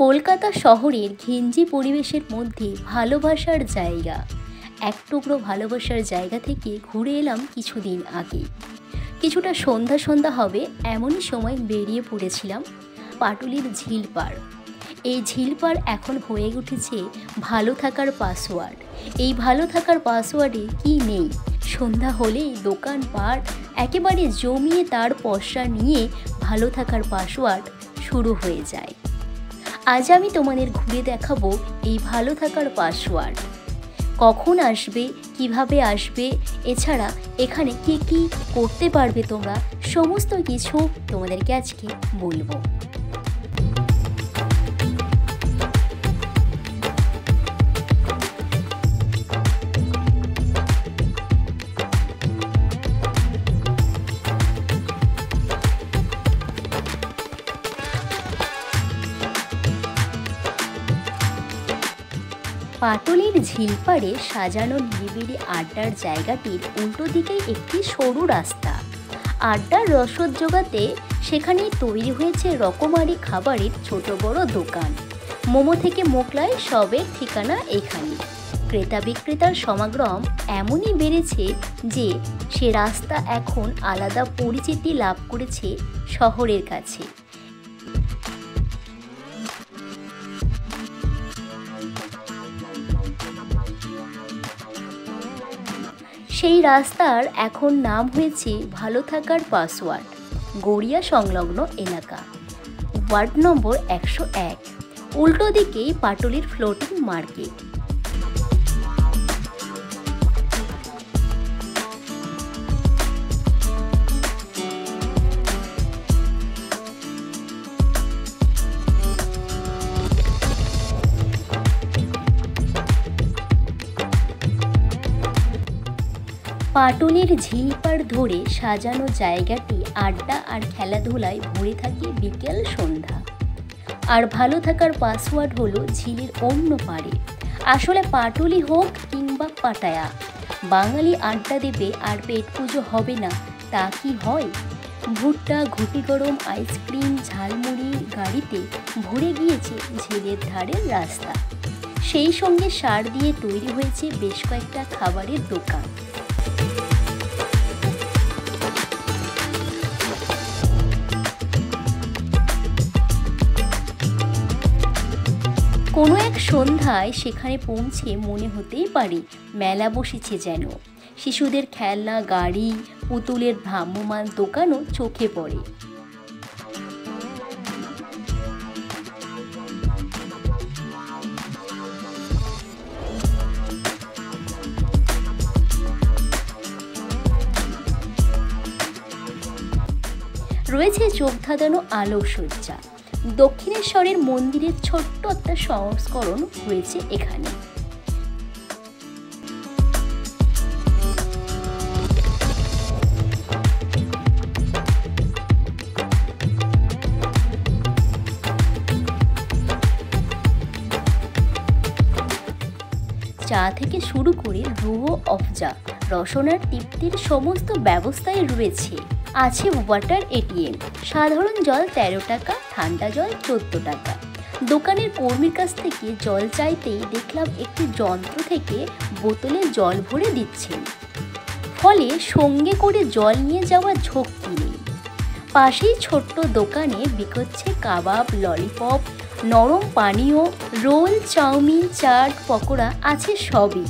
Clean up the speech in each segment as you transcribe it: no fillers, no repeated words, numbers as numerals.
কলকাতা শহরের ঘিঞ্জি পরিবেশের মধ্যে ভালোবাসার জায়গা, এক টুকরো ভালোবাসার জায়গা থেকে ঘুরে এলাম কিছুদিন আগে। কিছুটা সন্ধ্যা সন্ধ্যা হবে এমনই সময় বেরিয়ে পড়েছিলাম পাটুলির ঝিল পার। এই ঝিল পার এখন হয়ে উঠেছে ভালো থাকার পাসওয়ার্ড। এই ভালো থাকার পাসওয়ার্ডে কি নেই, সন্ধ্যা হলেই দোকানপাট একেবারে জমিয়ে তার পসরা নিয়ে ভালো থাকার পাসওয়ার্ড শুরু হয়ে যায়। আজ আমি তোমাদের ঘুরে দেখাবো এই ভালো থাকার পাসওয়ার্ড। কখন আসবে, কিভাবে আসবে, এছাড়া এখানে কি কি করতে পারবে তোমরা, সমস্ত কিছু তোমাদেরকে আজকে বলবো। পাটুলির ঝিলপাড়ে সাজানো নিরিবিলি আড্ডার জায়গাটির উল্টো দিকে একটি সরু রাস্তা। আড্ডার রসদ জোগাতে সেখানেই তৈরি হয়েছে রকমারি খাবারের ছোট বড় দোকান। মোমো থেকে মোগলাই সবের ঠিকানা এখানে। ক্রেতা বিক্রেতার সমাগম এমনই বেড়েছে যে সে রাস্তা এখন আলাদা পরিচিতি লাভ করেছে শহরের কাছে। সেই রাস্তার এখন নাম হয়েছে ভালো থাকার পাসওয়ার্ড। গড়িয়া সংলগ্ন এলাকা, ওয়ার্ড নম্বর 101। উল্টো দিকেই পাটুলির ফ্লোটিং মার্কেট। পাটুলির ঝিলপাড় ধরে সাজানো জায়গাটি আড্ডা আর খেলাধুলায় ভরে থাকে বিকেল সন্ধ্যা। আর ভালো থাকার পাসওয়ার্ড হলো ঝিলের অন্য পারে। আসলে পাটুলি হোক কিংবা পাটায়া, বাঙালি আড্ডা দেবে আর পেট পুজো হবে না, তা কি হয়? ভুট্টা, ঘুটি গরম, আইসক্রিম, ঝালমুড়ি গাড়িতে ভরে গিয়েছে ঝিলের ধারের রাস্তা। সেই সঙ্গে সার দিয়ে তৈরি হয়েছে বেশ কয়েকটা খাবারের দোকান। কোনো এক সন্ধ্যায় সেখানে পৌঁছে মনে হতেই পারে মেলা বসেছে যেন। শিশুদের খেলনা, গাড়ি, পুতুলের ভ্রাম্যমান দোকানও চোখে পড়ে। রয়েছে চোখ ধাঁধানো আলোকসজ্জা। দক্ষিণেশ্বরের মন্দিরের ছোট্ট একটা সংস্করণ হয়েছে এখানে। চা থেকে শুরু করে রুহ অফজা, রসনার তৃপ্তির সমস্ত ব্যবস্থাই রয়েছে। আছে ওয়াটার এটিএম, সাধারণ জল 13 টাকা, ঠান্ডা জল 14 টাকা। দোকানের কর্মীর কাছ থেকে জল চাইতেই দেখলাম একটি যন্ত্র থেকে বোতলে জল ভরে দিচ্ছেন, ফলে সঙ্গে করে জল নিয়ে যাওয়ার ঝক্কি নেই। পাশেই ছোট্ট দোকানে বিকোচ্ছে কাবাব, ললিপপ, নরম পানীয়, রোল, চাউমিন, চাট, পকোড়া আছে সবই।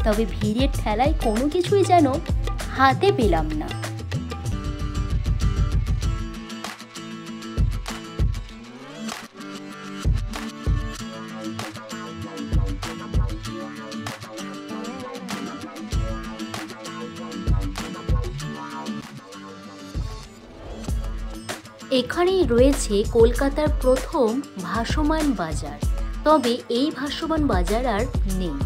তবে ভিড়ের ঠেলায় কোনো কিছুই যেন হাতে পেলাম না। এখানেই রয়েছে কলকাতার প্রথম ভাসমান বাজার। তবে এই ভাসমান বাজার আর নেই।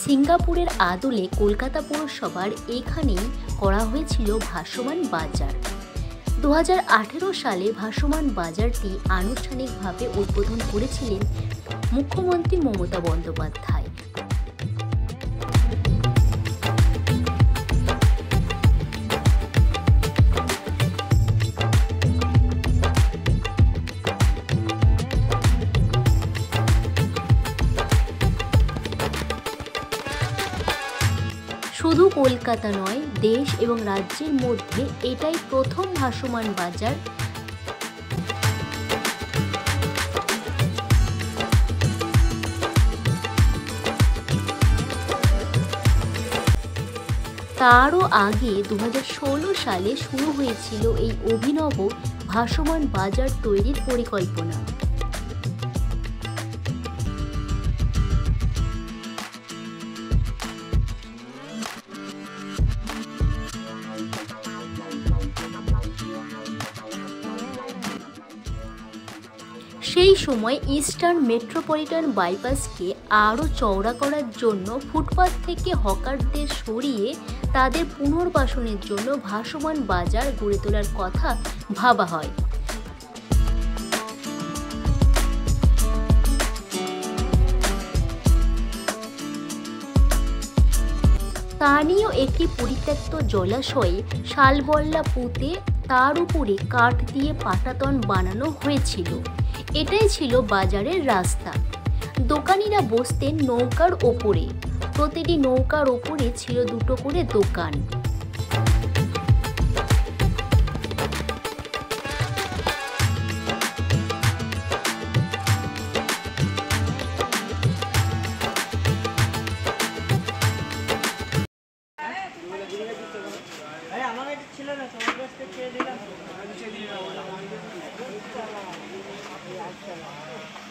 সিঙ্গাপুরের আদলে কলকাতা পৌরসভার এখানেই করা হয়েছিল ভাসমান বাজার। 2018 সালে ভাসমান বাজারটি আনুষ্ঠানিকভাবে উদ্বোধন করেছিলেন মুখ্যমন্ত্রী মমতা বন্দ্যোপাধ্যায়। শুধু কলকাতা নয়, দেশ এবং রাজ্যের মধ্যে এটাই প্রথম ভাসমান বাজার। তারও আগে 2016 সালে শুরু হয়েছিল এই অভিনব ভাসমান বাজার তৈরির পরিকল্পনা। সেই সময় ইস্টার্ন মেট্রোপলিটন বাইপাসকে আরও চওড়া করার জন্য ফুটপাত থেকে হকারদের সরিয়ে তাদের পুনর্বাসনের জন্য ভাসমান বাজার গড়ে তোলার কথা ভাবা হয়। স্থানীয় একটি পরিত্যক্ত জলাশয়ে শালবল্লা পুঁতে তার উপরে কাঠ দিয়ে পাটাতন বানানো হয়েছিল। এটাই ছিল বাজারের রাস্তা। দোকানিরা বসতেন নৌকার ওপরে। প্রতিটি নৌকার ওপরে ছিল দুটো করে দোকান।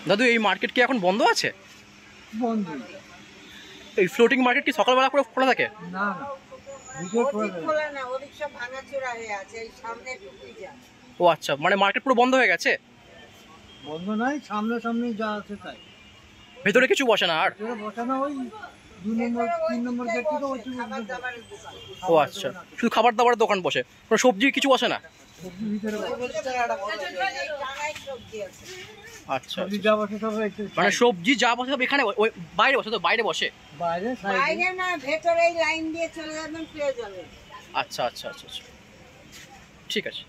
দাদু, এই মার্কেট কি এখন বন্ধ আছে? বন্ধ। এই ফ্লোটিং মার্কেট কি সকালবেলা পুরো খোলা থাকে? না না, বিকেল খোলা না, ওদিক সব ভাঙাচোরা হয়ে আছে, এই সামনে টুকুই যা। ও আচ্ছা, মানে মার্কেট পুরো বন্ধ হয়ে গেছে? বন্ধ নয়, সামনে সামনে যা আছে তাই। ভেতরে কিছু বসে না আর? ভেতরে বসে না, ওই 2 নম্বর 3 নম্বর গেট থেকে ওই খাবার দাবারের দোকান। ও আচ্ছা, শুধু খাবার দাবারের দোকান বসে, কোনো সবজি কিছু বসে না? সবজি ভিতরে বসে। এই টাঙায় সবজি আছে। আচ্ছা, সবজি যা বসে সব একটু মানে সবজি যা বসে সব এখানে ওই বাইরে বসে? তো বাইরে বসে? বাইরে সাইডে। বাইরে না, ভেতরে এই লাইন দিয়ে চলে যাবেন পেয়ে যাবেন। আচ্ছা আচ্ছা আচ্ছা আচ্ছা, ঠিক আছে।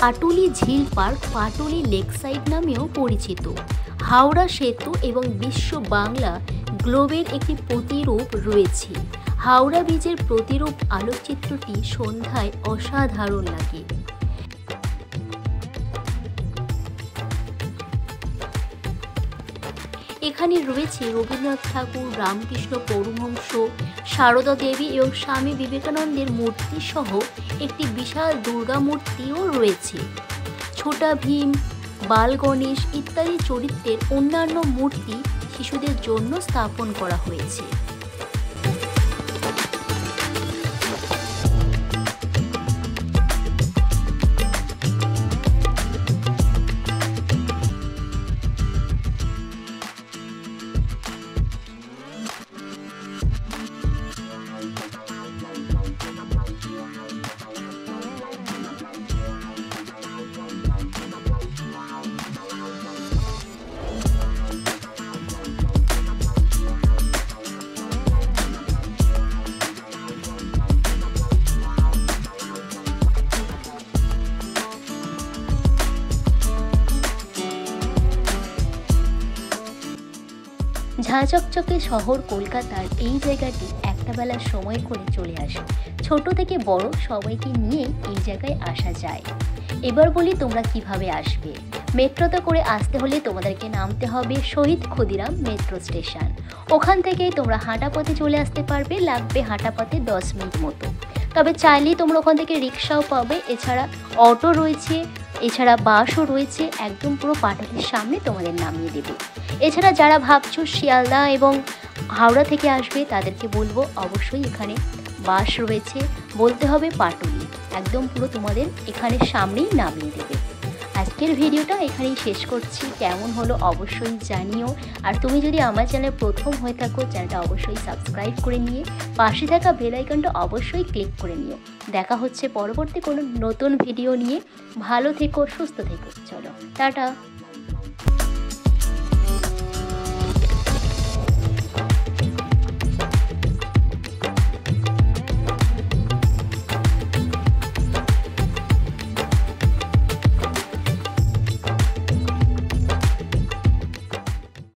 পাটুলি ঝিল পার্ক পাটুলি লেকসাইড নামেও পরিচিত। হাওড়া সেতু এবং বিশ্ব বাংলা গ্লোবের একটি প্রতিরূপ রয়েছে। হাওড়া ব্রিজের প্রতিরূপ আলোকচিত্রটি সন্ধ্যায় অসাধারণ লাগে। এখানে রয়েছে রবীন্দ্রনাথ ঠাকুর, রামকৃষ্ণ পরমহংস, সারদা দেবী এবং স্বামী বিবেকানন্দের মূর্তি সহ একটি বিশাল দুর্গা মূর্তিও রয়েছে। ছোটা ভীম, বাল গণেশ ইত্যাদি চরিত্রের অন্যান্য মূর্তি শিশুদের জন্য স্থাপন করা হয়েছে। ঝাঁচকচকে শহর কলকাতার এই জায়গাটি একটা বেলার সময় করে চলে আসে। ছোট থেকে বড় সবাইকে নিয়ে এই জায়গায় আসা যায়। এবার বলি তোমরা কিভাবে আসবে। মেট্রোতে করে আসতে হলে তোমাদেরকে নামতে হবে শহীদ ক্ষুদিরাম মেট্রো স্টেশন। ওখান থেকেই তোমরা হাঁটা পথে চলে আসতে পারবে, লাগবে হাঁটা পথে 10 মিনিট মতো। তবে চাইলেই তোমরা ওখান থেকে রিক্সাও পাবে, এছাড়া অটো রয়েছে, এছাড়া বাসও রয়েছে। একদম পুরো পাটুলির সামনে তোমাদের নামিয়ে দেবে। এছাড়া যারা ভাবছো শিয়ালদা এবং হাওড়া থেকে আসবে তাদেরকে বলবো অবশ্যই এখানে বাস রয়েছে, বলতে হবে পাটুলি, একদম পুরো তোমাদের এখানে সামনেই নামিয়ে দেবে। আজকের ভিডিওটা এখানেই শেষ করছি। কেমন হলো অবশ্যই জানিও। আর তুমি যদি আমার চ্যানেলে প্রথম হয়ে থাকো, চ্যানেলটা অবশ্যই সাবস্ক্রাইব করে নিয়ে পাশে থাকা বেল আইকনটা অবশ্যই ক্লিক করে নিও। দেখা হচ্ছে পরবর্তী কোনো নতুন ভিডিও নিয়ে। ভালো থেকো, সুস্থ থেকো। চলো টাটা।